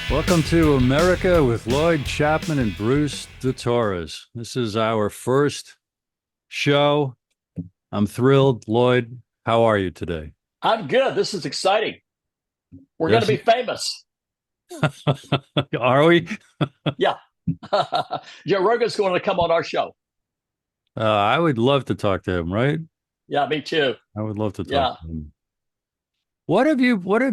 Welcome to America with Lloyd Chapman and Bruce Torres. This is our first show. I'm thrilled. Lloyd, how are you today? I'm good. This is exciting. We're going to Yes. be famous. Are we? Yeah. Joe Rogan's going to come on our show. I would love to talk to him, right? Yeah, me too. I would love to talk Yeah. to him. What have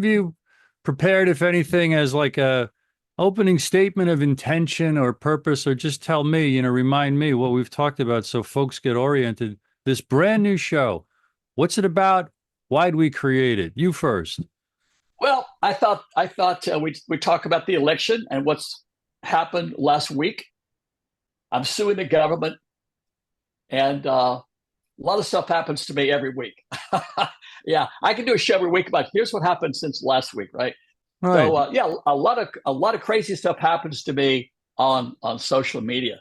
you prepared, if anything, as like a opening statement of intention or purpose, or just tell me, remind me what we've talked about so folks get oriented. This brand new show, what's it about? Why'd we create it? You first. Well, I thought we talk about the election and what's happened last week. I'm suing the government, and a lot of stuff happens to me every week. Yeah, I can do a show every week about here's what happened since last week, right? Right. So yeah, a lot of crazy stuff happens to me on social media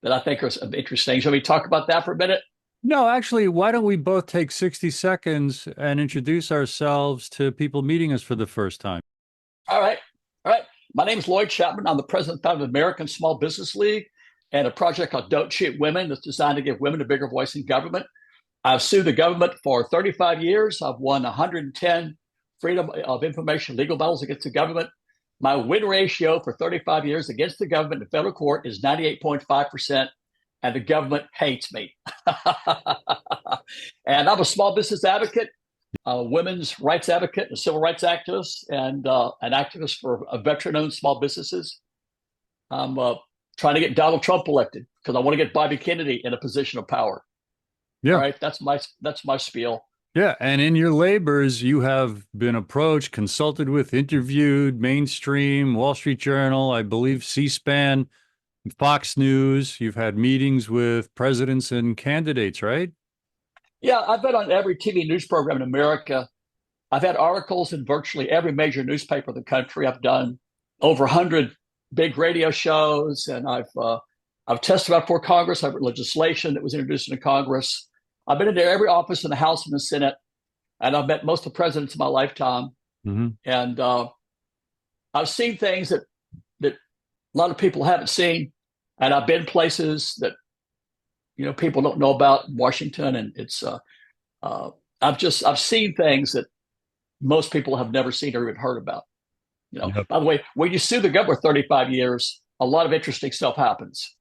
that I think are some interesting. Shall we talk about that for a minute? No, actually, why don't we both take 60 seconds and introduce ourselves to people meeting us for the first time? All right. All right. My name is Lloyd Chapman. I'm the president and founder of the American Small Business League and a project called Don't Shoot Women that's designed to give women a bigger voice in government. I've sued the government for 35 years. I've won 110 freedom of information legal battles against the government. My win ratio for 35 years against the government in federal court is 98.5%, and the government hates me. And I'm a small business advocate, a women's rights advocate, a civil rights activist, and an activist for veteran-owned small businesses. I'm trying to get Donald Trump elected because I want to get Bobby Kennedy in a position of power. All Yeah. right, that's my spiel. Yeah. And in your labors, you have been approached, consulted with, interviewed, mainstream, Wall Street Journal, I believe C-SPAN, Fox News. You've had meetings with presidents and candidates, right? Yeah, I've been on every TV news program in America. I've had articles in virtually every major newspaper in the country. I've done over 100 big radio shows, and I've testified before Congress. I've written legislation that was introduced into Congress. I've been into every office in the House and the Senate, and I've met most of the presidents in my lifetime. Hmm. And I've seen things that a lot of people haven't seen, and I've been places that people don't know about in Washington, and it's uh, I've seen things that most people have never seen or even heard about. Yep. By the way, when you sue the government for 35 years, a lot of interesting stuff happens.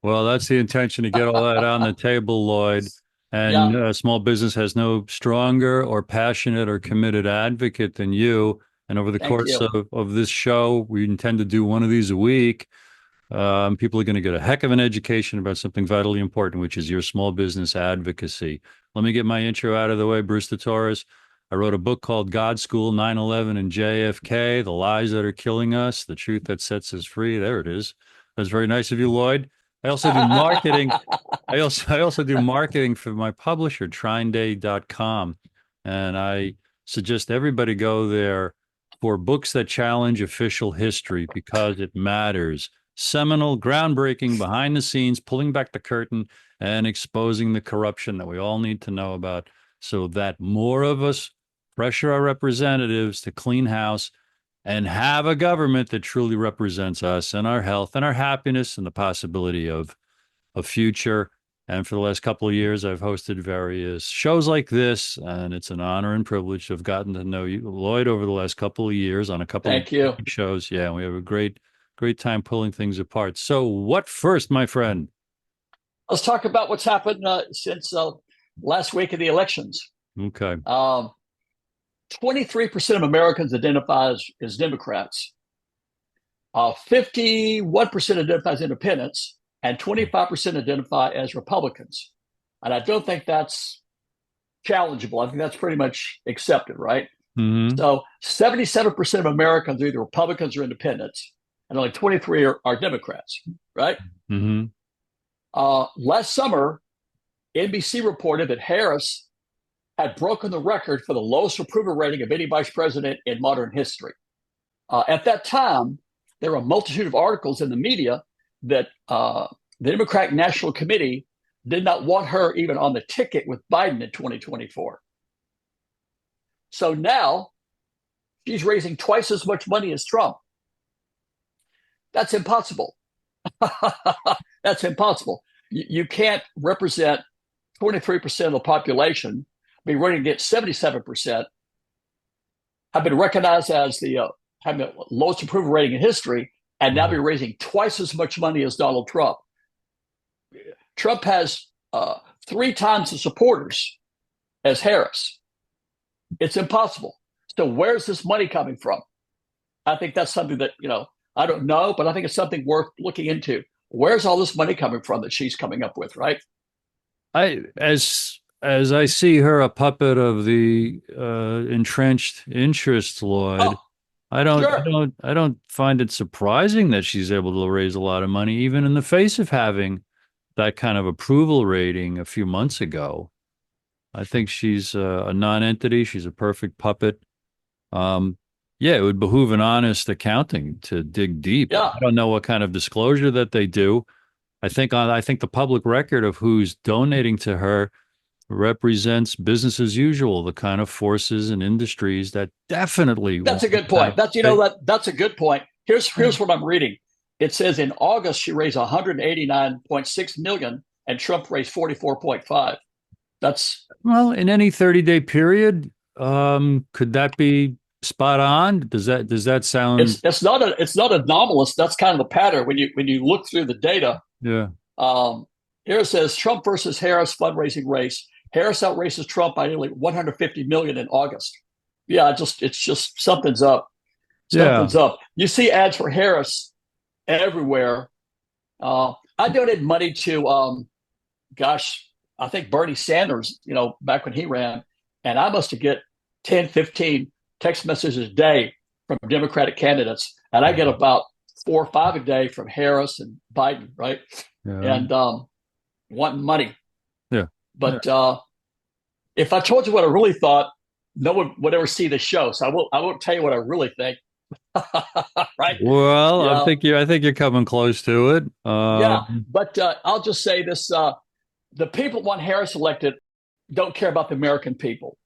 Well, that's the intention to get all that on the table, Lloyd. Yeah, And small business has no stronger or passionate or committed advocate than you. And over the thank course you. of this show, we intend to do one of these a week. People are going to get a heck of an education about something vitally important, which is your small business advocacy. Let me get my intro out of the way. Bruce Torres. I wrote a book called God School 9/11 and JFK, The Lies That Are Killing Us, The Truth That Sets Us Free. There it is. That's very nice of you, Lloyd. I also do marketing. I also do marketing for my publisher, TrineDay.com. And I suggest everybody go there for books that challenge official history because it matters. Seminal, groundbreaking, behind the scenes, pulling back the curtain and exposing the corruption that we all need to know about so that more of us pressure our representatives to clean house and have a government that truly represents us and our health and our happiness and the possibility of a future. And for the last couple of years, I've hosted various shows like this, and it's an honor and privilege to have gotten to know you, Lloyd, over the last couple of years on a couple of Thank you. shows. Yeah, we have a great time pulling things apart. So, what first, my friend? Let's talk about what's happened since last week of the elections. Okay. 23% of Americans identify as Democrats. 51% identify as independents, and 25% identify as Republicans. And I don't think that's challengeable. I think that's pretty much accepted, right? Hmm. So 77% of Americans are either Republicans or independents, and only 23 are Democrats, right? Hmm. Last summer, NBC reported that Harris had broken the record for the lowest approval rating of any vice president in modern history. At that time, there were a multitude of articles in the media that the Democratic National Committee did not want her even on the ticket with Biden in 2024. So now she's raising twice as much money as Trump. That's impossible. That's impossible. You can't represent 23% of the population, be running against 77%, have been recognized as the having the lowest approval rating in history, and now be raising twice as much money as Donald Trump. Trump has three times the supporters as Harris. It's impossible. So where's this money coming from? I think that's something that, I don't know, but I think it's something worth looking into. Where's all this money coming from that she's coming up with, right? As I see her a puppet of the entrenched interests, Lloyd. Oh, sure. I don't find it surprising that she's able to raise a lot of money, even in the face of having that kind of approval rating a few months ago. I think she's a non-entity. She's a perfect puppet. Yeah, it would behoove an honest accounting to dig deep. Yeah. I don't know what kind of disclosure that they do. I think the public record of who's donating to her represents business as usual, the kind of forces and industries that definitely That's a want good point. That's a good point. Here's what I'm reading. It says in August she raised 189.6 million and Trump raised 44.5. That's well, in any 30-day period, could that be spot on? Does that sound it's not anomalous. That's kind of the pattern when you look through the data. yeah. Um, Here it says Trump versus Harris fundraising race. Harris outraces Trump by nearly 150 million in August. Yeah, it's just something's up. Yeah. Something's up. You see ads for Harris everywhere. I donated money to gosh, I think Bernie Sanders, back when he ran, and I must have get 10, 15 text messages a day from Democratic candidates, and I get about 4 or 5 a day from Harris and Biden, right? Yeah. And wanting money. Yeah. But if I told you what I really thought, no one would ever see the show. So I won't tell you what I really think. Right? Well, Yeah. I think you're coming close to it. Yeah. But I'll just say this: the people who want Harris elected don't care about the American people.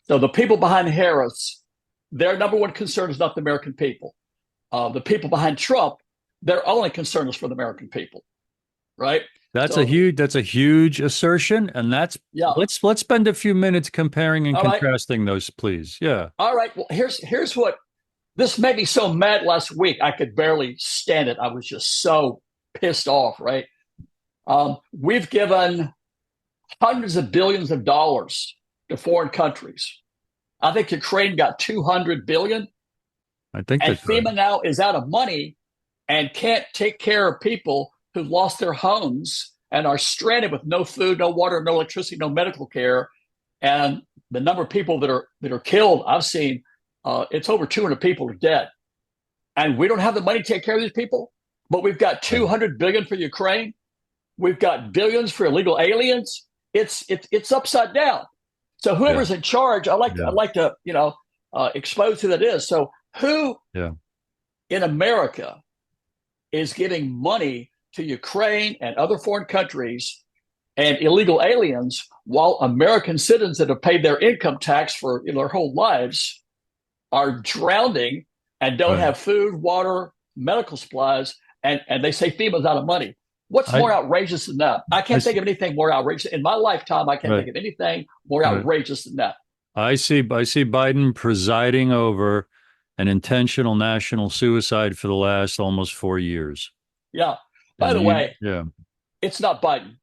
So the people behind Harris, their number one concern is not the American people. The people behind Trump, their only concern is for the American people. Right? So That's a huge assertion, and yeah. let's spend a few minutes comparing and All right. contrasting those, please. Yeah. All right. Well, here's what this made me so mad last week. I could barely stand it. I was just so pissed off. Right. We've given hundreds of billions of dollars to foreign countries. I think Ukraine got 200 billion, I think and that's right. FEMA now is out of money and can't take care of people who lost their homes and are stranded with no food, no water, no electricity, no medical care. And the number of people that are killed, I've seen, it's over 200 people are dead. And we don't have the money to take care of these people, but we've got 200 billion for Ukraine. We've got billions for illegal aliens. It's upside down. So whoever's in charge, I'd like to expose who that is. So who in America is giving money to Ukraine and other foreign countries and illegal aliens, while American citizens that have paid their income tax for their whole lives are drowning and don't have food, water, medical supplies, and they say FEMA's out of money. What's more outrageous than that? I can't think of anything more outrageous. In my lifetime, I can't think of anything more outrageous than that. I see Biden presiding over an intentional national suicide for the last almost 4 years. Yeah. By the way, yeah, it's not Biden.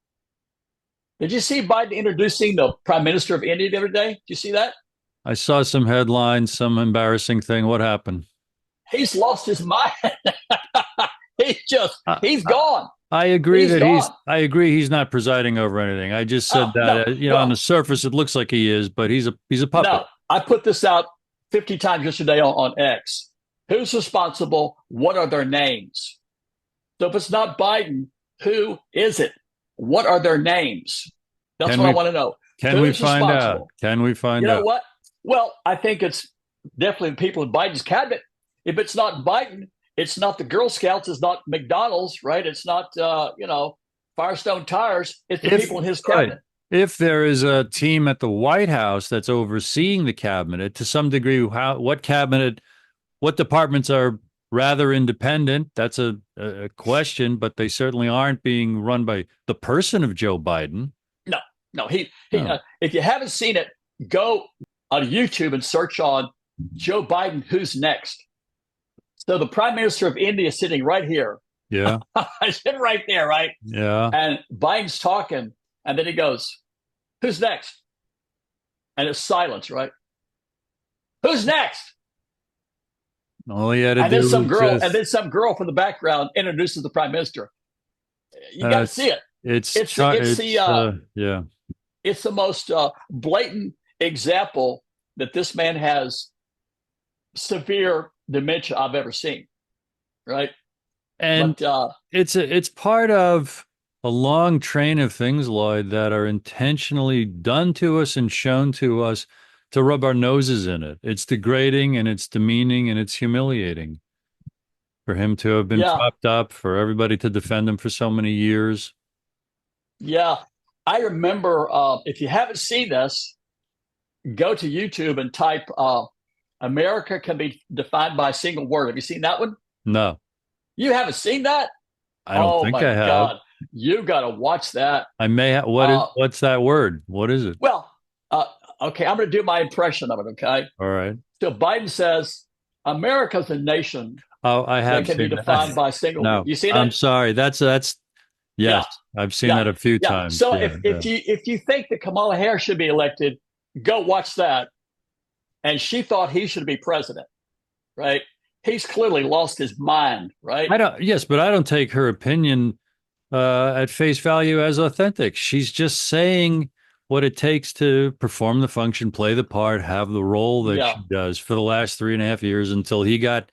Did you see Biden introducing the Prime Minister of India the other day? Did you see that? I saw some headlines, some embarrassing thing. What happened? He's lost his mind. He's gone. I agree gone. I agree he's not presiding over anything. I just said that on the surface it looks like he is, but he's a puppet. No, I put this out 50 times yesterday on X. Who's responsible? What are their names? So if it's not Biden, who is it? What are their names? That's what I want to know. Can we find out? Can we find out? You know what? Well, I think it's definitely the people in Biden's cabinet. If it's not Biden, it's not the Girl Scouts, it's not McDonald's, right? It's not Firestone Tires. It's the people in his cabinet. If there is a team at the White House that's overseeing the cabinet to some degree, what departments are rather independent. That's a question, but they certainly aren't being run by the person of Joe Biden. No, no. He. No. If you haven't seen it, go on YouTube and search on Joe Biden. Who's next? So the Prime Minister of India is sitting right here. Yeah. Sitting right there, right? Yeah. And Biden's talking, and then he goes, "Who's next?" And it's silence, right? Who's next? All he had to And then do some was girl, and just then some girl from the background introduces the Prime Minister. You got to see it. yeah. It's the most blatant example that this man has severe dementia I've ever seen. Right. And But it's part of a long train of things, Lloyd, that are intentionally done to us and shown to us to rub our noses in it. It's degrading and it's demeaning and it's humiliating for him to have been yeah, propped up, for everybody to defend him for so many years. yeah. I remember if you haven't seen this, go to YouTube and type America can be defined by a single word. Have you seen that one? No, You haven't seen that? I don't Oh think my I have. God. You got to watch that. I may have. Uh, What's that word? What is it? well, uh, okay, I'm going to do my impression of it. Okay. All right. So Biden says America's a nation Oh, I that have can be seen that. defined by a single word. No, You seen I'm it? sorry. That's Yeah. yes, I've seen Yeah. that a few Yeah. times. So Yeah, yeah. if you think that Kamala Harris should be elected, go watch that. And she thought he should be president, right? He's clearly lost his mind, right? I don't. Yes, but I don't take her opinion at face value as authentic. She's just saying what it takes to perform the function, play the part, have the role that Yeah. she does for the last 3.5 years until he got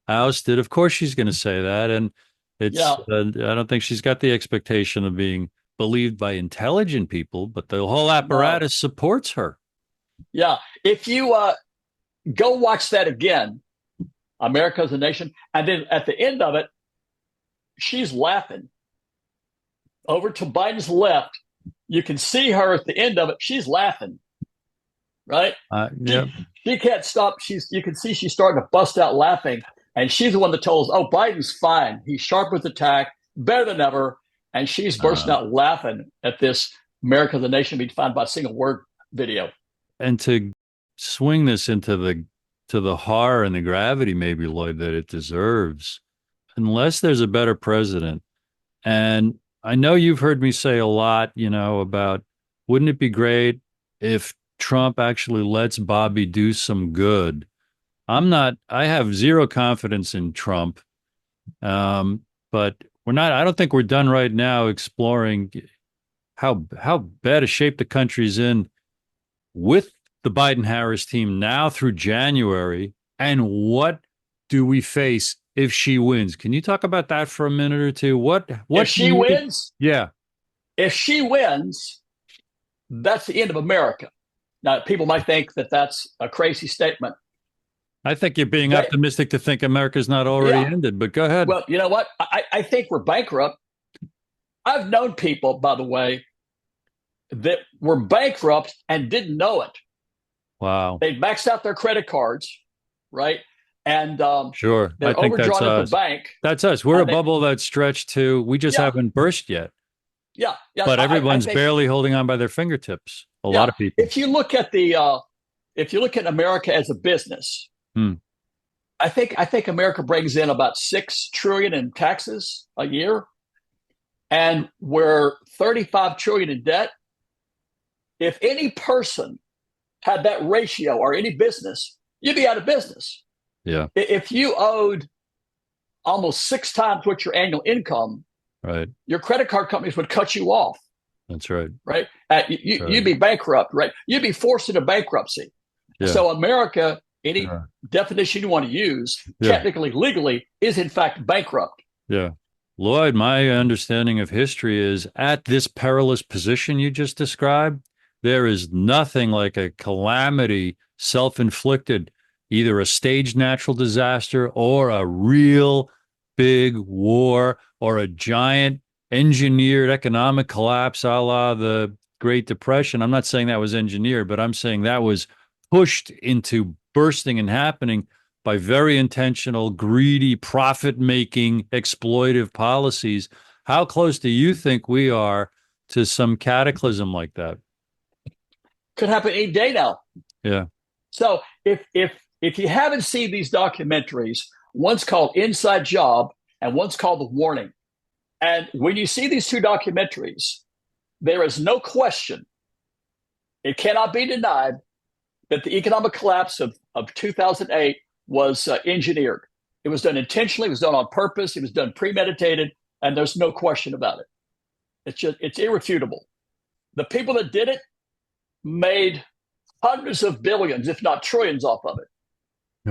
ousted. Of course, she's going to say that, and it's. Yeah. I don't think she's got the expectation of being believed by intelligent people, but the whole No. apparatus supports her. Yeah. If you go watch that again, America's a Nation, and then at the end of it, she's laughing. Over to Biden's left, you can see her at the end of it. She's laughing, right? Yeah, She can't stop. You can see she's starting to bust out laughing, and she's the one that told us, "Oh, Biden's fine. He's sharp with attack, better than ever." And she's bursting uh, out laughing at this "America the Nation" being defined by a single word video. and to swing this into the horror and the gravity, maybe, Lloyd, that it deserves, unless there's a better president. And I know you've heard me say a lot, about wouldn't it be great if Trump actually lets Bobby do some good? I have zero confidence in Trump. But I don't think we're done right now exploring how bad a shape the country's in with the Biden Harris team now through January, and what do we face if she wins? Can you talk about that for a minute or two? What If do she you wins, Yeah, if she wins, that's the end of America. Now, people might think that that's a crazy statement. I think you're being They, optimistic to think America's not already yeah. ended, but go ahead. Well, you know what? I think we're bankrupt. I've known people, by the way, that were bankrupt and didn't know it. Wow. They maxed out their credit cards, right? And Sure. I they're think that's overdrawn at the us. bank. That's us. We're a They, bubble that's stretched to, we just yeah, haven't burst yet, yeah, yeah. but I everyone's think, barely holding on by their fingertips. A lot yeah. of people. If you look at America as a business, Hmm. I think America brings in about 6 trillion in taxes a year, and we're 35 trillion in debt. If any person had that ratio or any business, you'd be out of business. Yeah. If you owed almost 6 times what your annual income, Right. your credit card companies would cut you off, That's right. right? That's right. You'd be bankrupt, right? You'd be forced into bankruptcy. Yeah. So America, any Yeah. definition you want to use, Yeah. technically, legally, is in fact bankrupt. Yeah. Lloyd, my understanding of history is at this perilous position you just described, there is nothing like a calamity self-inflicted, either a staged natural disaster or a real big war or a giant engineered economic collapse a la the Great Depression. I'm not saying that was engineered, but I'm saying that was pushed into bursting and happening by very intentional, greedy, profit-making, exploitive policies. How close do you think we are to some cataclysm like that? Could happen any day now. Yeah. So if you haven't seen these documentaries, one's called Inside Job and one's called The Warning. And when you see these two documentaries, there is no question, it cannot be denied, that the economic collapse of 2008 was engineered. It was done intentionally, it was done on purpose, it was done premeditated, and there's no question about it. It's irrefutable. The people that did it made hundreds of billions, if not trillions, off of it.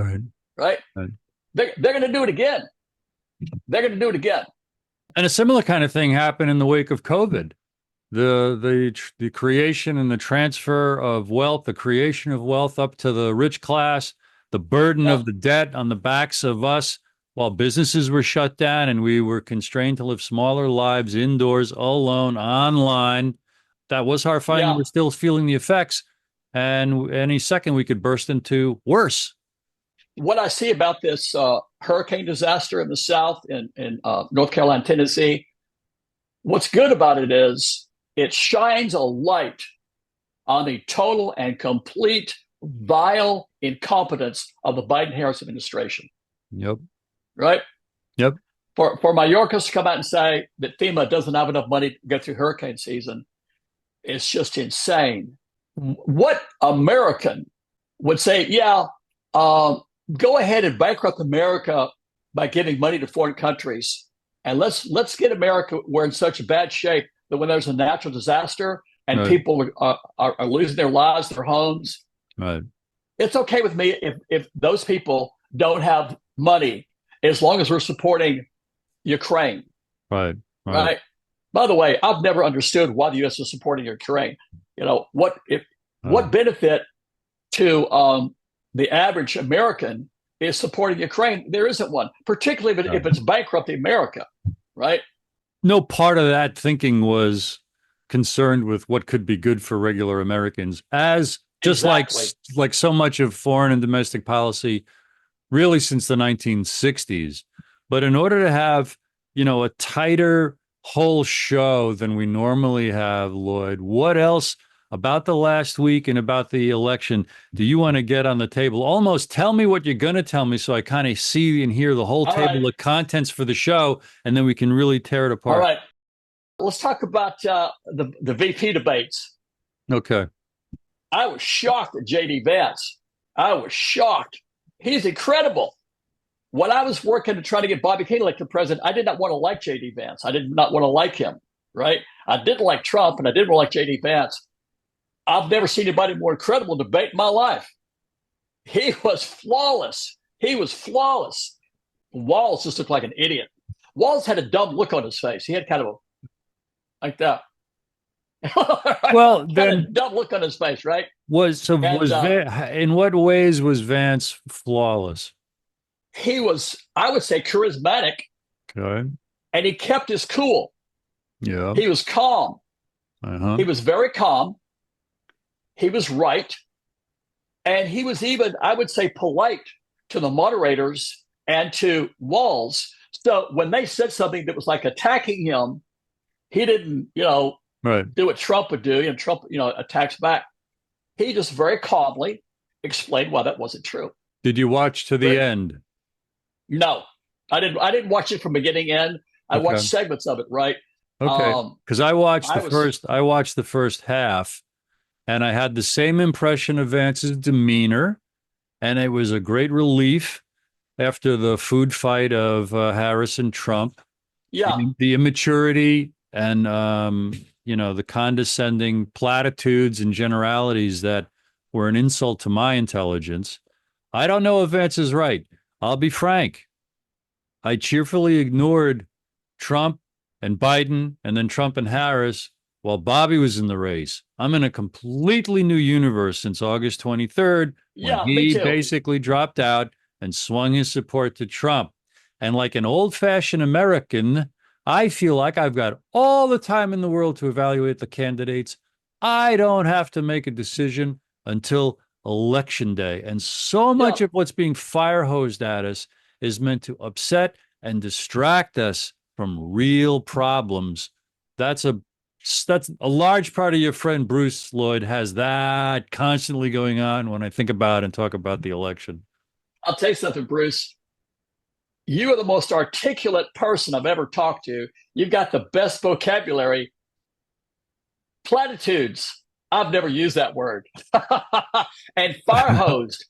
Right. Right? Right. They're going to do it again. They're going to do it again. And a similar kind of thing happened in the wake of COVID. The creation and the transfer of wealth, the creation of wealth up to the rich class, the burden of the debt on the backs of us while businesses were shut down and we were constrained to live smaller lives indoors, alone, online. That was horrifying. Yeah. We're still feeling the effects. And any second we could burst into worse. What I see about this hurricane disaster in the South, in North Carolina, Tennessee, what's good about it is it shines a light on the total and complete vile incompetence of the Biden-Harris administration. Yep. Right? Yep. For Mallorca's to come out and say that FEMA doesn't have enough money to go through hurricane season, it's just insane. What American would say, yeah, go ahead and bankrupt America by giving money to foreign countries, and let's get America, we're in such bad shape that when there's a natural disaster and right. people are losing their lives, their homes, right. It's okay with me if those people don't have money, as long as we're supporting Ukraine. Right. Right. By the way, I've never understood why the U.S. is supporting Ukraine. You know, what benefit to the average American is supporting Ukraine? There isn't one, particularly if it's bankrupting America, right? No part of that thinking was concerned with what could be good for regular Americans, as just like so much of foreign and domestic policy, really since the 1960s. But in order to have, a tighter whole show than we normally have, Lloyd, what else about the last week and about the election do you want to get on the table? Almost tell me what you're going to tell me so I kind of see and hear the whole table of contents for the show, and then we can really tear it apart. All right. Let's talk about the VP debates. Okay. I was shocked at J.D. Vance. I was shocked. He's incredible. When I was working to try to get Bobby Kennedy elected president, I did not want to like J.D. Vance. I did not want to like him, right? I didn't like Trump, and I didn't like J.D. Vance. I've never seen anybody more incredible debate in my life. He was flawless. Walz just looked like an idiot. Walz had a dumb look on his face. He had kind of like that. Well, then a dumb look on his face, right? In what ways was Vance flawless? He was, I would say, charismatic. Okay. And he kept his cool. Yeah. He was calm. Uh-huh. He was very calm. He was right. And he was even, I would say, polite to the moderators and to Walz. So when they said something that was like attacking him, he didn't, do what Trump would do. And Trump, attacks back. He just very calmly explained why that wasn't true. Did you watch to the end? No, I didn't watch it from beginning to end. I watched segments of it, right? Okay. Because I watched the first half, and I had the same impression of Vance's demeanor, and it was a great relief after the food fight of Harris and Trump. Yeah. The immaturity and the condescending platitudes and generalities that were an insult to my intelligence. I don't know if Vance is right. I'll be frank. I cheerfully ignored Trump and Biden and then Trump and Harris while Bobby was in the race. I'm in a completely new universe since August 23rd when he basically dropped out and swung his support to Trump. And like an old-fashioned American, I feel like I've got all the time in the world to evaluate the candidates. I don't have to make a decision until election day. And so much of what's being fire hosed at us is meant to upset and distract us from real problems. That's a large part of your friend Bruce Lloyd has that constantly going on when I think about and talk about the election. I'll tell you something, Bruce. You are the most articulate person I've ever talked to. You've got the best vocabulary. Platitudes. I've never used that word. And fire hosed.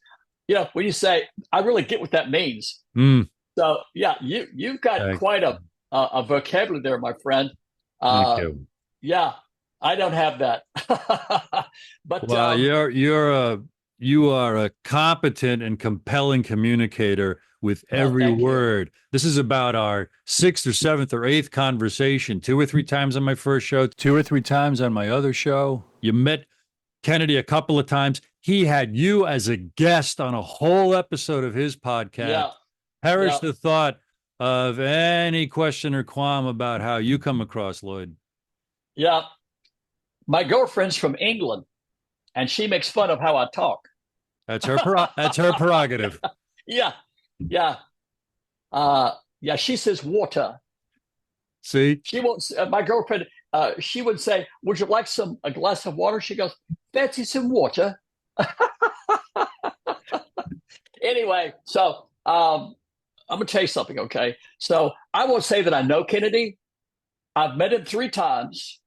When you say, I really get what that means. So yeah, you've got quite a vocabulary there, my friend. Thank you. Yeah, I don't have that. But well, you are a competent and compelling communicator with every word. This is about our 6th or 7th or 8th conversation, 2 or 3 times on my first show, 2 or 3 times on my other show. You met Kennedy a couple of times. He had you as a guest on a whole episode of his podcast. Yeah. Perish the thought of any question or qualm about how you come across, Lloyd. Yeah. My girlfriend's from England, and she makes fun of how I talk. That's her prerogative. Yeah. She says water. See? She won't. My girlfriend. She would say, "Would you like a glass of water?" She goes, "Fancy some water." Anyway, so I'm gonna tell you something, okay? So I won't say that I know Kennedy. I've met him 3 times.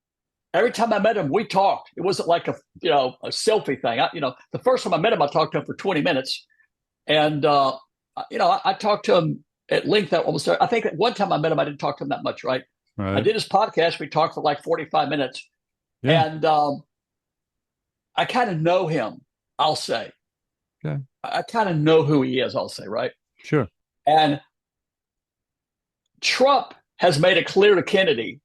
Every time I met him, we talked. It wasn't like a selfie thing. The first time I met him, I talked to him for 20 minutes, and I talked to him at length. I think at one time I met him, I didn't talk to him that much, right? I did his podcast. We talked for like 45 minutes, and I kind of know him. I'll say, okay. I kind of know who he is. I'll say, right? Sure. And Trump has made it clear to Kennedy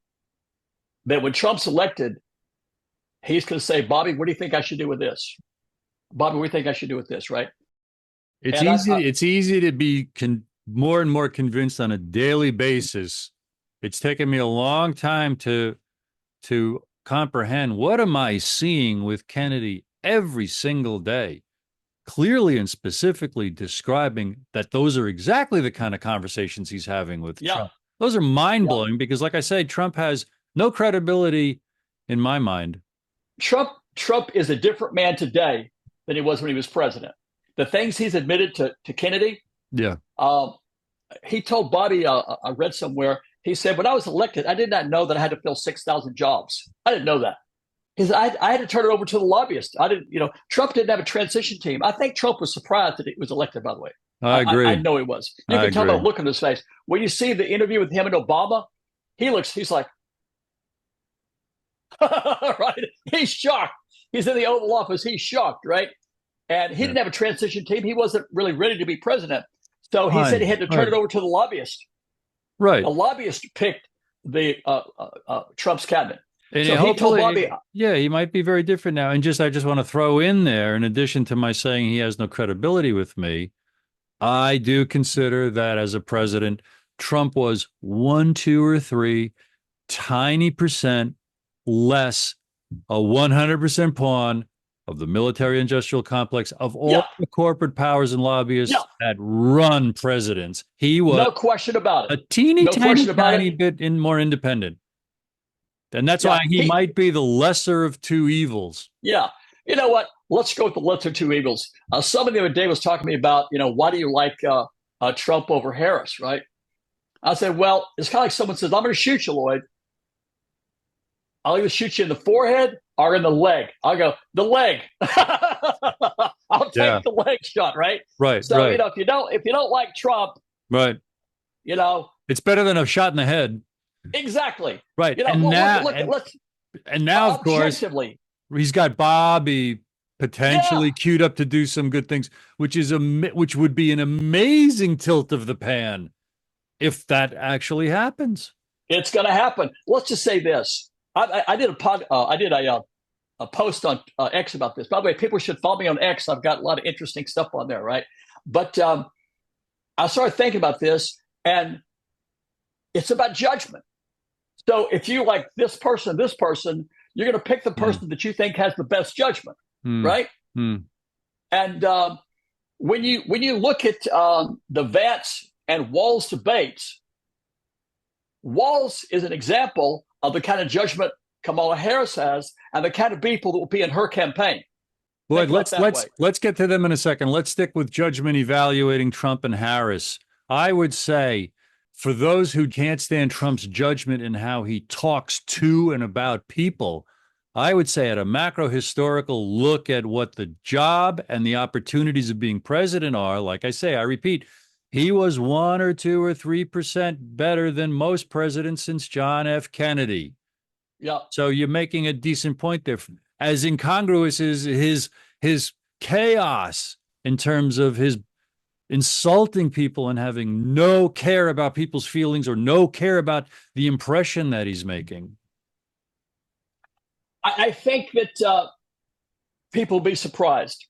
that when Trump's elected, he's going to say, "Bobby, what do you think I should do with this? Bobby, what do you think I should do with this?" Right? It's easy to be more and more convinced on a daily basis. It's taken me a long time to comprehend what am I seeing with Kennedy every single day, clearly and specifically describing that those are exactly the kind of conversations he's having with Trump. Those are mind-blowing because, like I say, Trump has no credibility in my mind. Trump is a different man today than he was when he was president. The things he's admitted to Kennedy. Yeah. He told Bobby, I read somewhere, he said, when I was elected, I did not know that I had to fill 6,000 jobs. I didn't know that. He said, I had to turn it over to the lobbyists. Trump didn't have a transition team. I think Trump was surprised that he was elected, by the way. I agree. I know he was. You can tell by the look on his face. When you see the interview with him and Obama, he's like, right? He's shocked. He's in the Oval Office. He's shocked, right? And he didn't have a transition team. He wasn't really ready to be president. So he said he had to turn it over to the lobbyist. Right. The lobbyist picked the Trump's cabinet. And so he told Bobby, he might be very different now. And I just want to throw in there, in addition to my saying he has no credibility with me, I do consider that as a president, Trump was 1, 2, or 3 tiny percent less a 100% pawn of the military industrial complex of all the corporate powers and lobbyists that run presidents. He was no question about it. A tiny bit more independent. And that's why he might be the lesser of 2 evils. Yeah. You know what? Let's go with the lesser 2 evils. Somebody the other day was talking to me about, why do you like Trump over Harris, right? I said, well, it's kind of like someone says, I'm going to shoot you, Lloyd. I'll either shoot you in the forehead or in the leg. I'll go, the leg. I'll take the leg shot, right? Right. So, if you don't like Trump, right. It's better than a shot in the head. Exactly. Right. And now, of course, he's got Bobby potentially queued up to do some good things, which would be an amazing tilt of the pan if that actually happens. It's going to happen. Let's just say this. I did a post on X about this. By the way, people should follow me on X. I've got a lot of interesting stuff on there, right? But I started thinking about this, and it's about judgment. So if you like this person, you're going to pick the person that you think has the best judgment, right? And And when you look at the Vance and Walz debates, Walz is an example of the kind of judgment Kamala Harris has and the kind of people that will be in her campaign. Boyd, Think about it let's that let's way. let's get to them in a second. Let's stick with judgment evaluating Trump and Harris. I would say for those who can't stand Trump's judgment in how he talks to and about people, I would say at a macro historical look at what the job and the opportunities of being president are, like I say, I repeat, he was 1 or 2 or 3% better than most presidents since John F. Kennedy. Yeah. So you're making a decent point there. As incongruous as his chaos in terms of his insulting people and having no care about people's feelings or no care about the impression that he's making. I think that people will be surprised.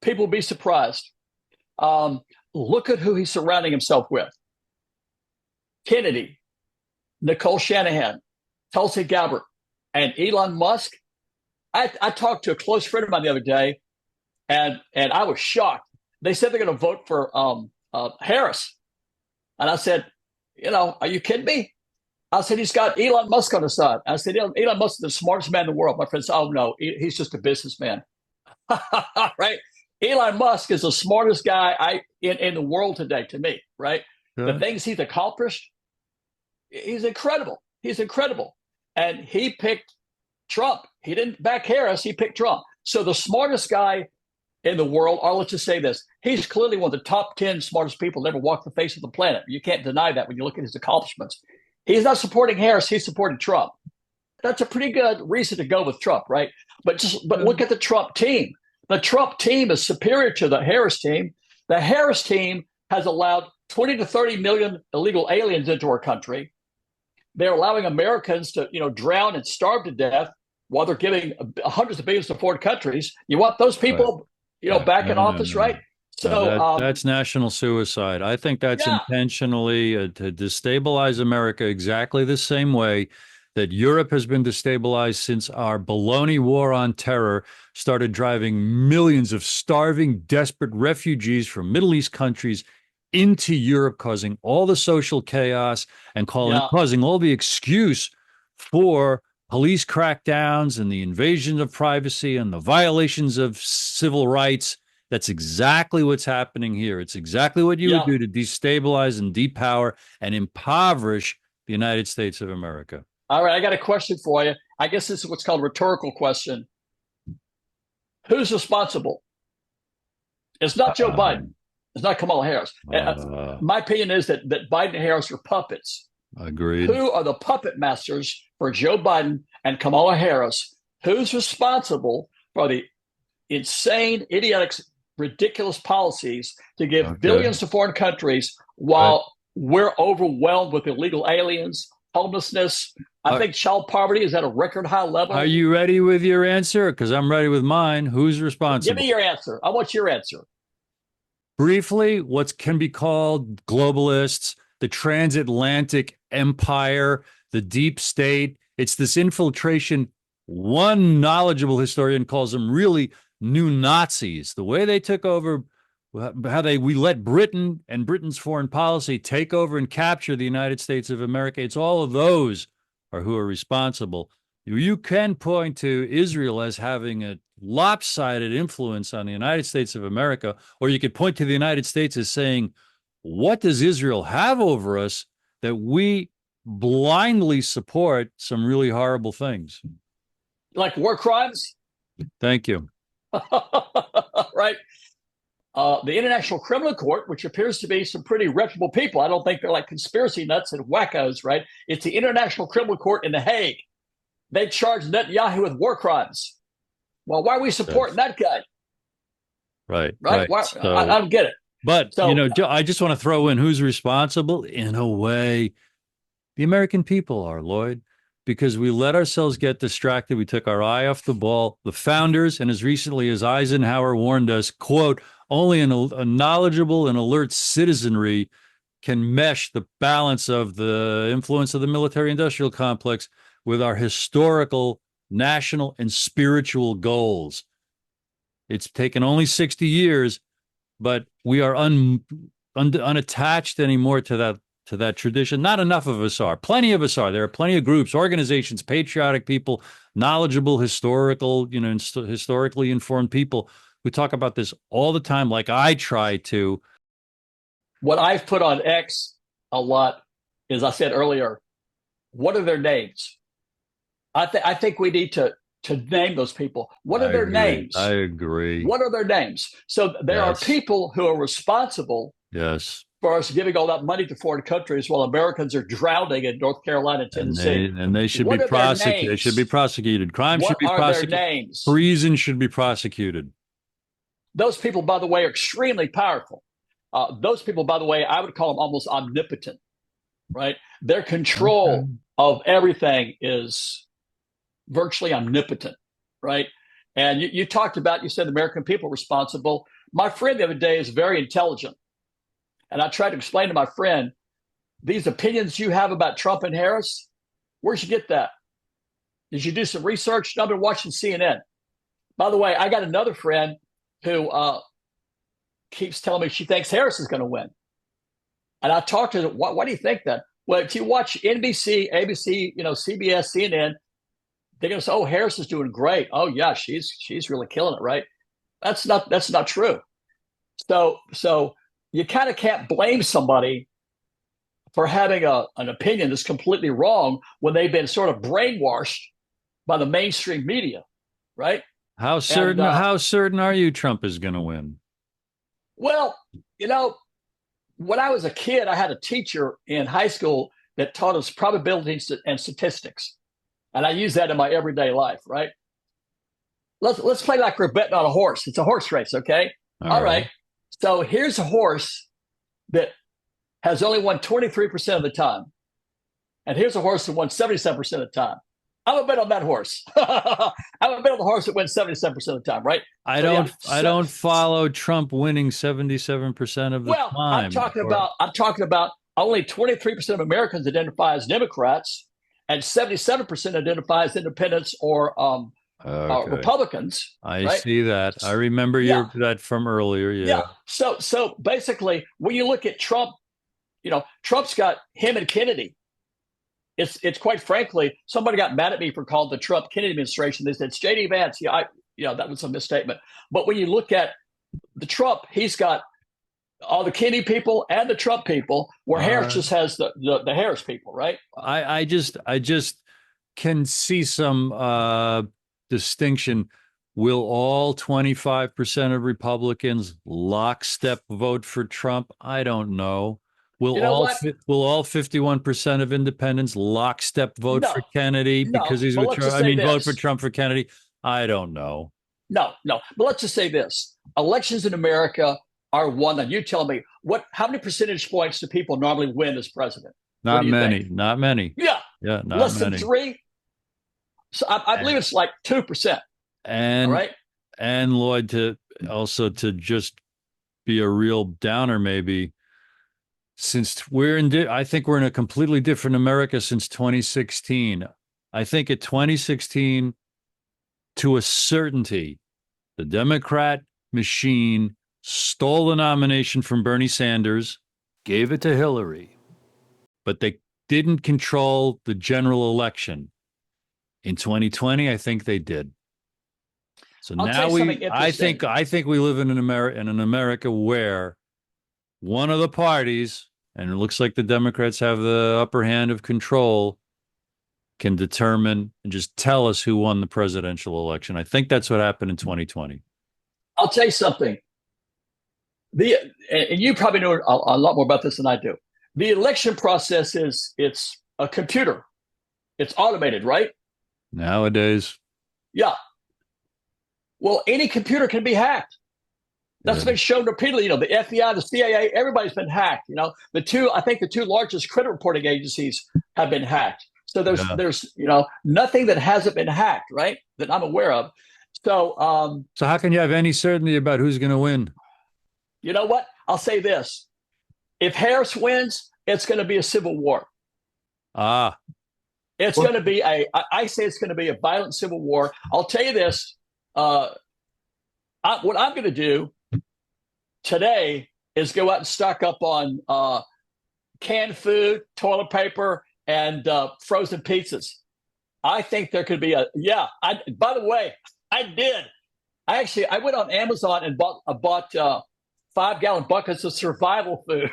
People will be surprised. Look at who he's surrounding himself with. Kennedy, Nicole Shanahan, Tulsi Gabbard, and Elon Musk. I talked to a close friend of mine the other day, and I was shocked. They said they're going to vote for Harris. And I said, are you kidding me? I said, he's got Elon Musk on his side. I said, Elon Musk is the smartest man in the world. My friend said, oh, no, he's just a businessman. Right? Elon Musk is the smartest guy in the world today to me, right? Yeah. The things he's accomplished, he's incredible. He's incredible. And he picked Trump. He didn't back Harris. He picked Trump. So the smartest guy in the world, or let's just say this, he's clearly one of the top 10 smartest people to ever walk the face of the planet. You can't deny that when you look at his accomplishments. He's not supporting Harris. He's supporting Trump. That's a pretty good reason to go with Trump, right? But look at the Trump team. The Trump team is superior to the Harris team. The Harris team has allowed 20 to 30 million illegal aliens into our country. They're allowing Americans to, drown and starve to death while they're giving hundreds of billions to foreign countries. You want those people, back in office, right? So that's national suicide. I think that's intentionally to destabilize America exactly the same way that Europe has been destabilized since our baloney war on terror started driving millions of starving, desperate refugees from Middle East countries into Europe, causing all the social chaos and causing all the excuse for police crackdowns and the invasion of privacy and the violations of civil rights. That's exactly what's happening here. It's exactly what you would do to destabilize and depower and impoverish the United States of America. All right, I got a question for you. I guess this is what's called a rhetorical question. Who's responsible? It's not Joe Biden. It's not Kamala Harris. My opinion is that Biden and Harris are puppets. Agreed. Who are the puppet masters for Joe Biden and Kamala Harris? Who's responsible for the insane, idiotic, ridiculous policies to give billions to foreign countries while we're overwhelmed with illegal aliens, homelessness? I think child poverty is at a record high level. Are you ready with your answer? Because I'm ready with mine. Who's responsible? Give me your answer. I want your answer. Briefly, what can be called globalists, the transatlantic empire, the deep state. It's this infiltration. One knowledgeable historian calls them really new Nazis. The way they took over, we let Britain and Britain's foreign policy take over and capture the United States of America. It's all of those are who are responsible. You can point to Israel as having a lopsided influence on the United States of America, or you could point to the United States as saying, what does Israel have over us that we blindly support some really horrible things? Like war crimes? Thank you. Right. The International Criminal Court, which appears to be some pretty reputable people. I don't think they're like conspiracy nuts and wackos, right? It's the International Criminal Court in The Hague. They charged Netanyahu with war crimes. Well, why are we supporting that guy? Right. Why, So, I don't get it. But, I just want to throw in who's responsible. In a way, the American people are, Lloyd, because we let ourselves get distracted. We took our eye off the ball. The founders, and as recently as Eisenhower warned us, quote, only a knowledgeable and alert citizenry can mesh the balance of the influence of the military-industrial complex with our historical, national, and spiritual goals. It's taken only 60 years, but we are unattached anymore to that tradition. Not enough of us are. Plenty of us are. There are plenty of groups, organizations, patriotic people, knowledgeable, historically informed people who talk about this all the time, like I try to. What I've put on X a lot is, I said earlier, what are their names? I think we need to name those people. What are I their agree. names? I agree. What are their names? So there are Yes. people who are responsible Yes. for us giving all that money to foreign countries while Americans are drowning in North Carolina and And Tennessee. they should be What are their prosecuted. They should be names? prosecuted. Crime should What be are their prosecuted. names? Treason should be prosecuted. Those people, by the way, are extremely powerful. Those people, by the way, I would call them almost omnipotent, right? Their Okay. control of everything is virtually omnipotent, right? And you talked about, you said the American people are responsible. My friend the other day is very intelligent. And I tried to explain to my friend, these opinions you have about Trump and Harris, where'd you get that? Did you do some research? No, I've been watching CNN. By the way, I got another friend who keeps telling me she thinks Harris is going to win. And I talked to her, why do you think that? Well, if you watch NBC, ABC, CBS, CNN, they're going to say, "Oh, Harris is doing great. Oh, yeah, she's really killing it, right?" That's not true. So you kind of can't blame somebody for having an opinion that's completely wrong when they've been sort of brainwashed by the mainstream media, right? And How certain are you Trump is going to win? well, you know, when I was a kid, I had a teacher in high school that taught us probabilities and statistics, and I use that in my everyday life, right? Let's play like we're betting on a horse. It's a horse race, okay? All All right. right. So here's a horse that has only won 23% of the time. And here's a horse that won 77% of the time. I'm a bet on that horse. I'm a bet on the horse that wins 77% of the time, right? I So yeah. don't I don't follow Trump winning 77% of the Well, time. I'm talking about only 23% of Americans identify as Democrats, and 77% identify as independents or Okay. Republicans, I right? see that. I remember Yeah, that from earlier. Yeah. yeah. So basically, when you look at Trump, Trump's got him and Kennedy. It's quite frankly, somebody got mad at me for calling the Trump Kennedy administration. They said it's JD Vance. Yeah, that was a misstatement. But when you look at the Trump, he's got all the Kennedy people and the Trump people, where All Harris right. just has the Harris people, right? I just can see some distinction. Will all 25% of Republicans lockstep vote for Trump? I don't know. You know what? Will all 51% of independents lockstep vote No, for Kennedy because no. he's But with let's Trump? just I say mean, vote for this. Trump for Kennedy? I don't know. No. But let's just say this. Elections in America are won. And you tell me how many percentage points do people normally win as president? What Not do you think? many. Not many. Yeah, Yeah, not less than many. three. So I believe it's like 2%. All And right. and Lloyd, to just be a real downer, maybe, since I think we're in a completely different America since 2016. I think at 2016, to a certainty, the Democrat machine stole the nomination from Bernie Sanders, gave it to Hillary, but they didn't control the general election. In 2020, I think they did. So I'll tell now you something interesting. I think we live in an America where one of the parties, and it looks like the Democrats have the upper hand of control, can determine and just tell us who won the presidential election. I think that's what happened in 2020. I'll tell you something. And you probably know a lot more about this than I do. The election process it's a computer. It's automated, right? Nowadays, Yeah. Well, any computer can be hacked. That's yeah, been shown repeatedly. The FBI, the CIA, everybody's been hacked. I think the two largest credit reporting agencies have been hacked. So yeah. there's nothing that hasn't been hacked, right? That I'm aware of. So So how can you have any certainty about who's going to win? you know what? I'll say this: if Harris wins, it's going to be a civil war. Ah, It's well, going to be I say it's going to be a violent civil war. I'll tell you this: uh, what I'm going to do today is go out and stock up on canned food, toilet paper, and frozen pizzas. I think there could be a yeah. By the way, I did. I went on Amazon and bought 5 gallon buckets of survival food.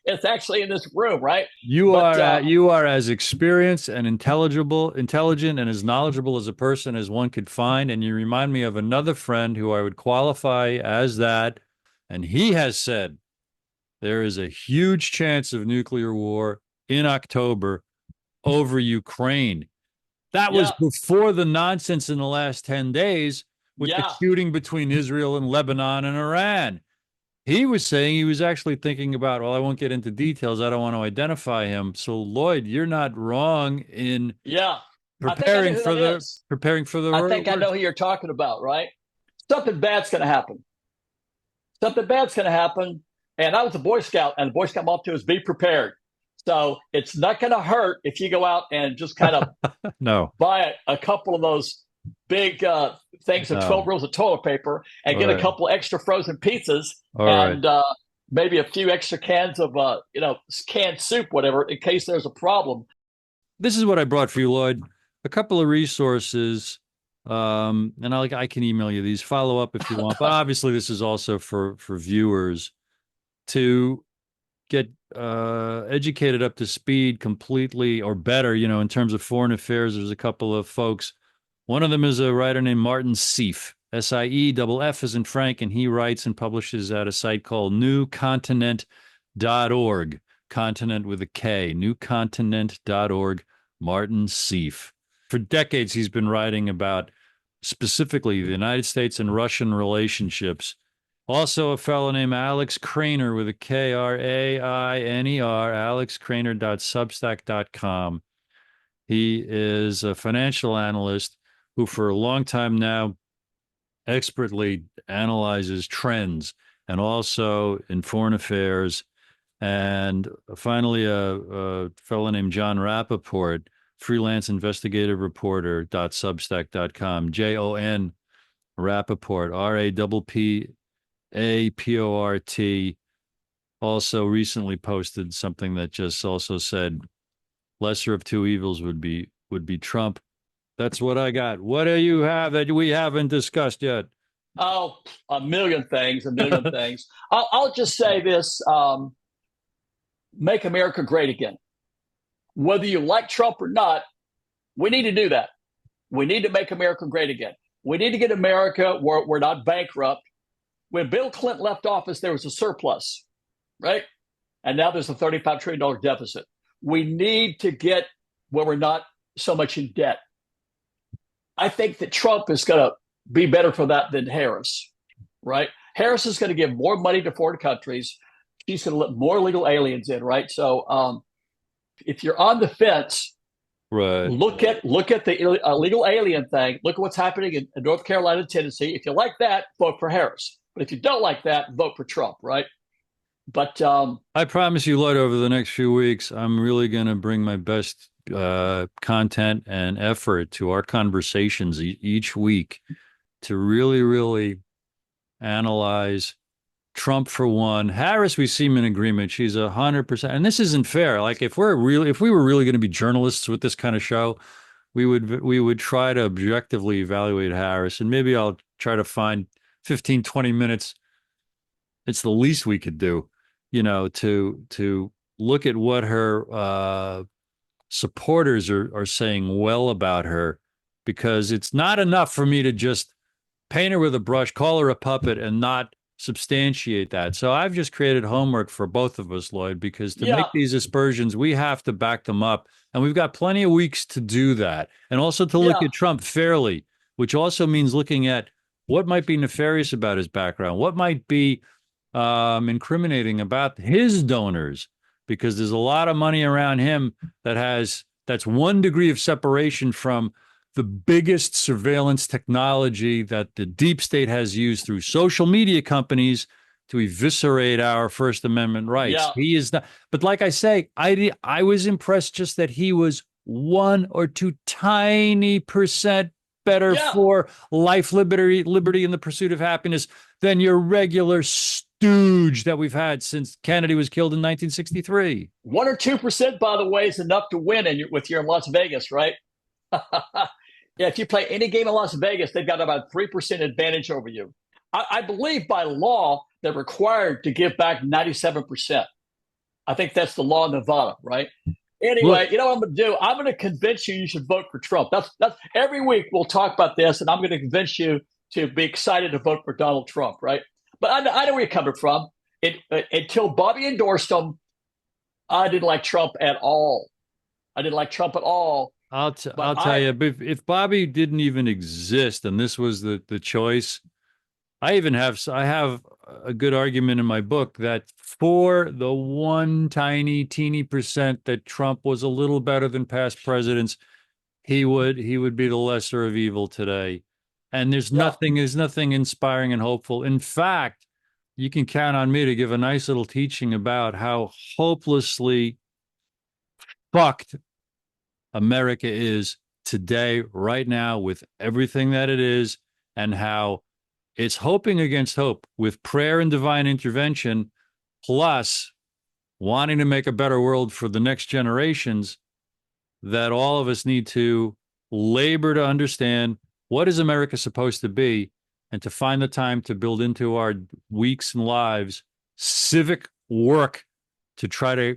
It's actually in this room, right? But You are as experienced and intelligent, and as knowledgeable as a person as one could find. And you remind me of another friend who I would qualify as that. And he has said there is a huge chance of nuclear war in October over Ukraine. That was yeah, before the nonsense in the last 10 days with the yeah, shooting between Israel and Lebanon and Iran. He was saying he was actually thinking about, well, I won't get into details. I don't want to identify him. So, Lloyd, you're not wrong in yeah. I think I know who that is. preparing for the I think I know worst. who you're talking about, right? Something bad's going to happen. Something bad's going to happen. And I was a Boy Scout, and the Boy Scout motto is be prepared. So it's not going to hurt if you go out and just kind of No, buy a couple of those big things of 12 no. rolls of toilet paper and All get a right. couple extra frozen pizzas All right. and maybe a few extra cans of canned soup, whatever, in case there's a problem. This is what I brought for you, Lloyd. A couple of resources. And I can email you these. Follow up if you want. But obviously, this is also for viewers to get educated up to speed completely or better, in terms of foreign affairs. There's a couple of folks. One of them is a writer named Martin Sieff, Sieff as in Frank, and he writes and publishes at a site called newcontinent.org, continent with a K, newcontinent.org, Martin Sieff. For decades, he's been writing about specifically the United States and Russian relationships. Also, a fellow named Alex Craner with a Krainer, alexcrainer.substack.com. He is a financial analyst who, for a long time now, expertly analyzes trends and also in foreign affairs. And finally, a fellow named John Rappaport, freelance investigative reporter.substack.com, Jon Rappaport, Rappaport, also recently posted something that just also said lesser of two evils would be Trump. That's what I got. What do you have that we haven't discussed yet? Oh, a million things, a million things. I'll just say this: make America great again. Whether you like Trump or not, we need to do that. We need to make America great again. We need to get America where we're not bankrupt. When Bill Clinton left office, there was a surplus, right? And now there's a $35 trillion deficit. We need to get where we're not so much in debt. I think that Trump is going to be better for that than Harris, right? Harris is going to give more money to foreign countries. She's going to let more illegal aliens in, right? So if you're on the fence, Right. look at the illegal alien thing. Look at what's happening in North Carolina and Tennessee. If you like that, vote for Harris. But if you don't like that, vote for Trump, right? But I promise you, Lloyd, over the next few weeks, I'm really going to bring my best content and effort to our conversations each week to really, really analyze Trump for one. Harris, we seem in agreement. She's 100%. And this isn't fair. Like if we were really going to be journalists with this kind of show, we would try to objectively evaluate Harris. And maybe I'll try to find 15, 20 minutes. It's the least we could do, to look at what her supporters are saying well about her, because it's not enough for me to just paint her with a brush, call her a puppet, and not substantiate that. So I've just created homework for both of us, Lloyd, because to make yeah, these aspersions, we have to back them up. And we've got plenty of weeks to do that. And also to look yeah, at Trump fairly, which also means looking at what might be nefarious about his background, what might be incriminating about his donors, because there's a lot of money around him that's 1 degree of separation from the biggest surveillance technology that the deep state has used through social media companies to eviscerate our First Amendment rights. yeah, He is not, but like I say, I was impressed just that he was 1 or 2 tiny percent better Yeah. for life, liberty, and the pursuit of happiness than your regular stooge that we've had since Kennedy was killed in 1963. 1 or 2%, by the way, is enough to win with you in Las Vegas, right? Yeah, if you play any game in Las Vegas, they've got about 3% advantage over you. I believe by law they're required to give back 97%. I think that's the law in Nevada, right? Anyway, Look, you know what I'm going to do? I'm going to convince you should vote for Trump. That's every week we'll talk about this, and I'm going to convince you to be excited to vote for Donald Trump, right? But I know where you're coming from. Until Bobby endorsed him, I didn't like Trump at all. I didn't like Trump at all. But I'll tell you, if Bobby didn't even exist and this was the choice, I have a good argument in my book that for the one tiny teeny percent that Trump was a little better than past presidents, he would be the lesser of evil today. And yeah, there's nothing inspiring and hopeful. In fact, you can count on me to give a nice little teaching about how hopelessly fucked America is today, right now, with everything that it is, and how it's hoping against hope with prayer and divine intervention, plus wanting to make a better world for the next generations, that all of us need to labor to understand what is America supposed to be and to find the time to build into our weeks and lives civic work to try to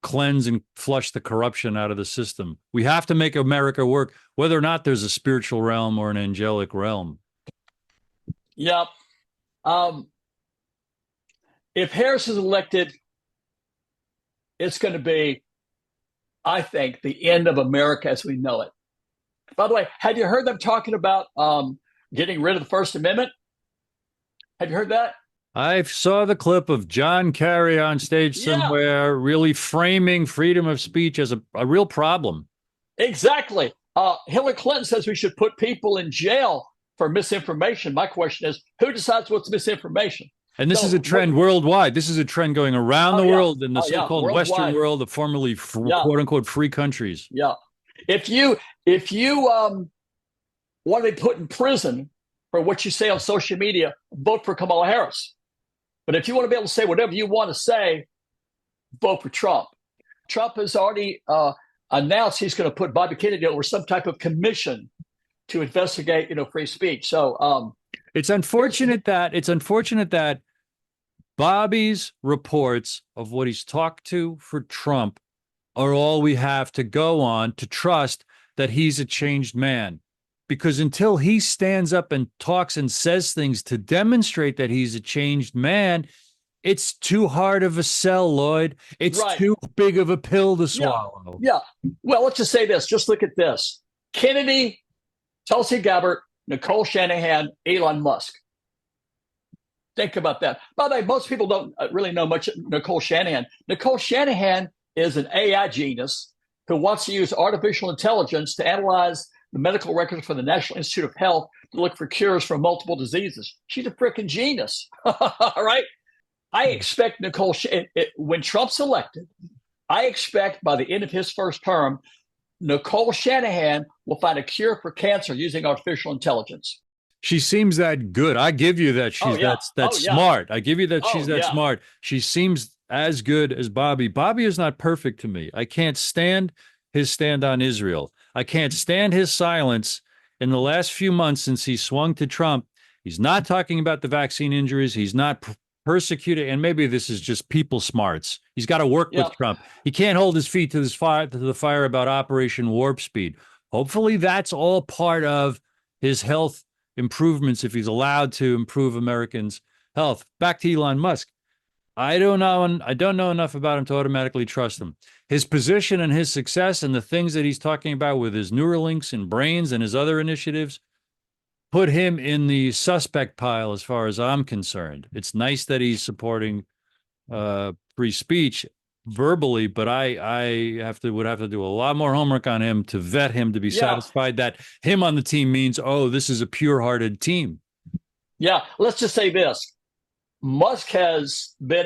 cleanse and flush the corruption out of the system. We have to make America work, whether or not there's a spiritual realm or an angelic realm. yeah. Um, if Harris is elected, it's going to be, I think, the end of America as we know it. By the way, have you heard them talking about getting rid of the First Amendment? Have you heard that? I saw the clip of John Kerry on stage Yeah, somewhere really framing freedom of speech as a real problem. exactly. Hillary Clinton says we should put people in jail for misinformation. My question is, who decides what's misinformation? And this is a So, what? trend worldwide. This is a trend going around Oh the yeah, world in the oh yeah, so-called Western worldwide. world, the formerly Yeah, quote unquote free countries. yeah. If you want to be put in prison for what you say on social media, vote for Kamala Harris. But if you want to be able to say whatever you want to say, vote for Trump. Trump has already announced he's going to put Bobby Kennedy over some type of commission to investigate, free speech. So It's unfortunate that Bobby's reports of what he's talked to for Trump are all we have to go on to trust that he's a changed man. Because until he stands up and talks and says things to demonstrate that he's a changed man, it's too hard of a sell, Lloyd. It's right, too big of a pill to yeah, swallow. yeah. Well, let's just say this. Just look at this: Kennedy, Tulsi Gabbard, Nicole Shanahan, Elon Musk. Think about that. By the way, most people don't really know much Nicole Shanahan. Nicole Shanahan is an AI genius who wants to use artificial intelligence to analyze the medical records for the National Institute of Health to look for cures for multiple diseases. She's a freaking genius. All right. I expect when Trump's elected, I expect by the end of his first term, Nicole Shanahan will find a cure for cancer using artificial intelligence. She seems that good. I give you that Oh, she's yeah. that Oh, yeah. smart. I give you that she's Oh, that yeah. smart. She seems as good as Bobby. Bobby is not perfect to me. I can't stand his stand on Israel. I can't stand his silence in the last few months since he swung to Trump. He's not talking about the vaccine injuries. He's not persecuted. And maybe this is just people smarts. He's got to work Yeah. with Trump. He can't hold his feet to the fire about Operation Warp Speed. Hopefully, that's all part of his health improvements if he's allowed to improve Americans' health. Back to Elon Musk. I don't know. I don't know enough about him to automatically trust him. His position and his success and the things that he's talking about with his Neuralinks and brains and his other initiatives put him in the suspect pile as far as I'm concerned. It's nice that he's supporting free speech verbally, but I would have to do a lot more homework on him to vet him to be Yeah. satisfied that him on the team means, oh, this is a pure-hearted team. Yeah. Let's just say this. Musk has been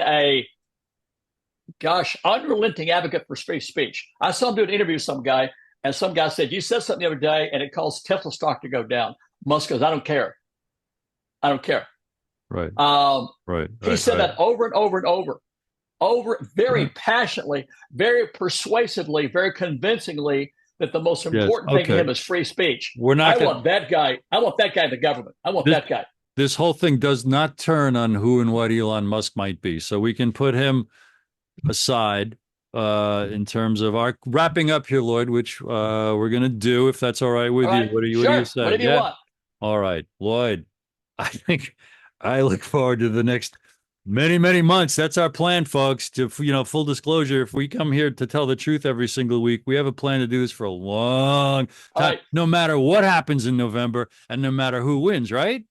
unrelenting advocate for free speech. I saw him do an interview with some guy. And some guy said, "You said something the other day, and it caused Tesla stock to go down." Musk goes, "I don't care. I don't care." Right. Um, Right. he Right. said Right. that over and over and over very passionately, very persuasively, very convincingly, that the most Yes. important thing to Okay. him is free speech. We're I not going to. want that guy. I want that guy in the government. I want This that guy. this whole thing does not turn on who and what Elon Musk might be. So we can put him aside in terms of our wrapping up here, Lloyd, which we're going to do if that's all right All with you. right, What do you sure, say? whatever you Yeah. want. All right, Lloyd. I think I look forward to the next many, many months. That's our plan, folks. To full disclosure, if we come here to tell the truth every single week, we have a plan to do this for a long All time, right, no matter what happens in November and no matter who wins, right?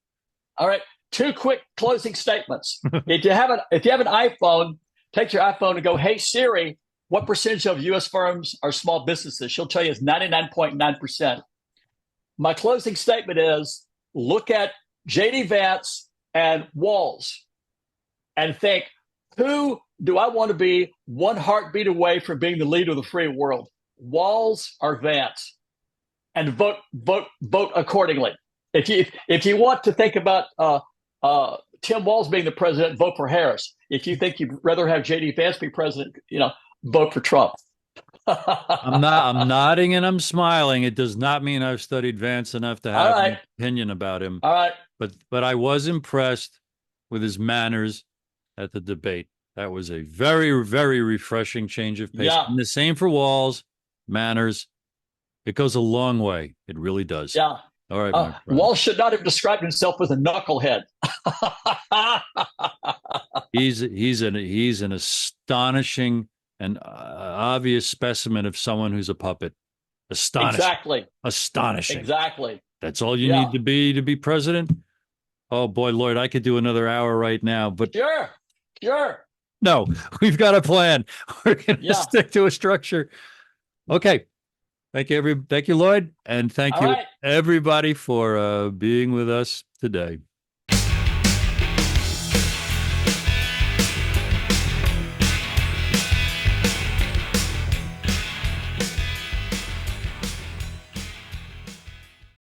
all right. Two quick closing statements. If you have an iPhone, take your iPhone and go, "Hey Siri, what percentage of U.S. firms are small businesses?" She'll tell you it's 99.9%. My closing statement is look at JD Vance and Walz and think, who do I want to be one heartbeat away from being the leader of the free world? Walz or Vance? And vote accordingly. If you want to think about Tim Walz being the president, vote for Harris. If you think you'd rather have JD Vance be president, vote for Trump. All I'm nodding and I'm smiling. It does not mean I've studied Vance enough to have right, an opinion about him, all right, but I was impressed with his manners at the debate. That was a very, very refreshing change of pace. yeah, And the same for Walls, manners. It goes a long way. It really does. yeah. All right, my friend. Walz should not have described himself as a knucklehead. He's an astonishing and obvious specimen of someone who's a puppet. Astonishing. Exactly. Astonishing. Exactly. That's all you Yeah. need to be president. Oh boy, Lloyd, I could do another hour right now, but Sure. Sure. no, we've got a plan. We're going to Yeah. stick to a structure. Okay. Thank you, Lloyd, and thank All you right. everybody for being with us today.